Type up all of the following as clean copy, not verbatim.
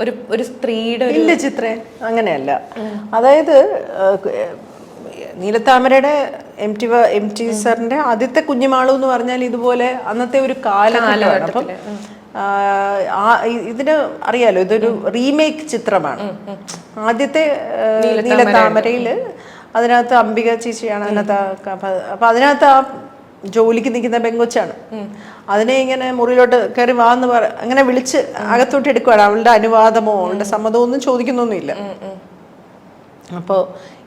ഒരു സ്ത്രീയുടെ ഇല്ല ചിത്രേ, അങ്ങനെയല്ല. അതായത് നീലത്താമരയുടെ എം ടി സാറിന്റെ ആദ്യത്തെ കുഞ്ഞുമാളു എന്ന് പറഞ്ഞാൽ ഇതുപോലെ അന്നത്തെ ഒരു കാലഘട്ടമാണ്. അപ്പം ഇതിന് അറിയാലോ, ഇതൊരു റീമേക്ക് ചിത്രമാണ്. ആദ്യത്തെ നീലത്താമരയില് അതിനകത്ത് അംബിക ചേച്ചിയാണ് അതിനകത്ത്. അപ്പൊ അതിനകത്ത് ആ ജോലിക്ക് നിൽക്കുന്ന പെങ്കൊച്ചാണ്. അതിനെ ഇങ്ങനെ മുറിയിലോട്ട് കയറി വാന്ന് അങ്ങനെ വിളിച്ച് അകത്തോട്ട് എടുക്കുകയാണ്. അവളുടെ അനുവാദമോ അവളുടെ സമ്മതമോ ഒന്നും ചോദിക്കുന്നൊന്നുമില്ല. അപ്പോൾ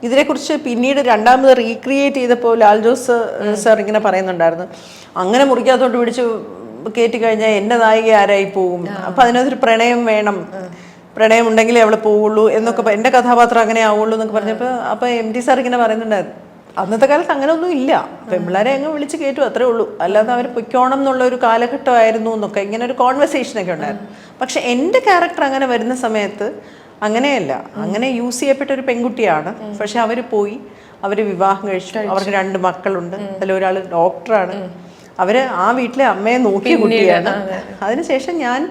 ഇതിനെക്കുറിച്ച് പിന്നീട് രണ്ടാമത് റീക്രിയേറ്റ് ചെയ്തപ്പോൾ ലാൽ ജോസ് സാർ ഇങ്ങനെ പറയുന്നുണ്ടായിരുന്നു, അങ്ങനെ മുറിക്കകത്തോട്ട് പിടിച്ച് കയറ്റി കഴിഞ്ഞാൽ എൻ്റെ നായിക ആരായി പോകും, അപ്പം അതിനകത്തൊരു പ്രണയം വേണം, പ്രണയം ഉണ്ടെങ്കിലേ അവളെ പോവുള്ളൂ എന്നൊക്കെ, എൻ്റെ കഥാപാത്രം അങ്ങനെ ആവുള്ളൂ എന്നൊക്കെ പറഞ്ഞപ്പോൾ അപ്പോൾ എം ടി സാർ ഇങ്ങനെ പറയുന്നുണ്ടായിരുന്നു, അന്നത്തെ കാലത്ത് അങ്ങനെ ഒന്നും ഇല്ല, പെമ്പിള്ളേരെ അങ്ങ് വിളിച്ച് കയറ്റും, അത്രേ ഉള്ളൂ, അല്ലാതെ അവർ പൊയ്ക്കോണം എന്നുള്ള ഒരു കാലഘട്ടമായിരുന്നു എന്നൊക്കെ ഇങ്ങനെ ഒരു കോൺവെർസേഷനൊക്കെ ഉണ്ടായിരുന്നു. പക്ഷെ എൻ്റെ ക്യാരക്ടർ അങ്ങനെ വരുന്ന സമയത്ത് അങ്ങനെയല്ല, അങ്ങനെ യൂസ് ചെയ്യപ്പെട്ട ഒരു പെൺകുട്ടിയാണ്. പക്ഷെ അവർ പോയി, അവർ വിവാഹം കഴിച്ചു, അവർക്ക് 2 മക്കളുണ്ട്, അതിലൊരാൾ ഡോക്ടറാണ്, അവർ ആ വീട്ടിലെ അമ്മയെ നോക്കിയ കുട്ടിയാണ്. അതിനുശേഷം ഞാൻ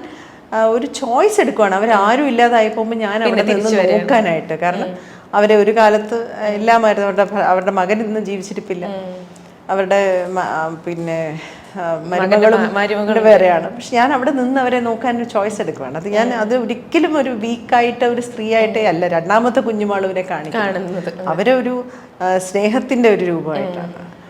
ഒരു ചോയ്സ് എടുക്കുവാണ്, അവരാരും ഇല്ലാതായി പോകുമ്പോൾ ഞാൻ അവിടെ നിന്ന് നോക്കാനായിട്ട്. കാരണം അവരെ ഒരു കാലത്ത് എല്ലാമായിരുന്നു, അവരുടെ മകൻ ഇന്ന് ജീവിച്ചിരിപ്പില്ല, അവരുടെ പിന്നെ മരുമകളും വേറെയാണ്. പക്ഷെ ഞാൻ അവിടെ നിന്ന് അവരെ നോക്കാൻ ഒരു ചോയ്സ് എടുക്കുവാണ്. അത് ഒരിക്കലും ഒരു വീക്കായിട്ട് ഒരു സ്ത്രീ ആയിട്ടേ അല്ല രണ്ടാമത്തെ കുഞ്ഞുമാളുവിനെ കാണിക്കുന്നത്, അവരെ ഒരു സ്നേഹത്തിന്റെ ഒരു രൂപമായിട്ടാണ്.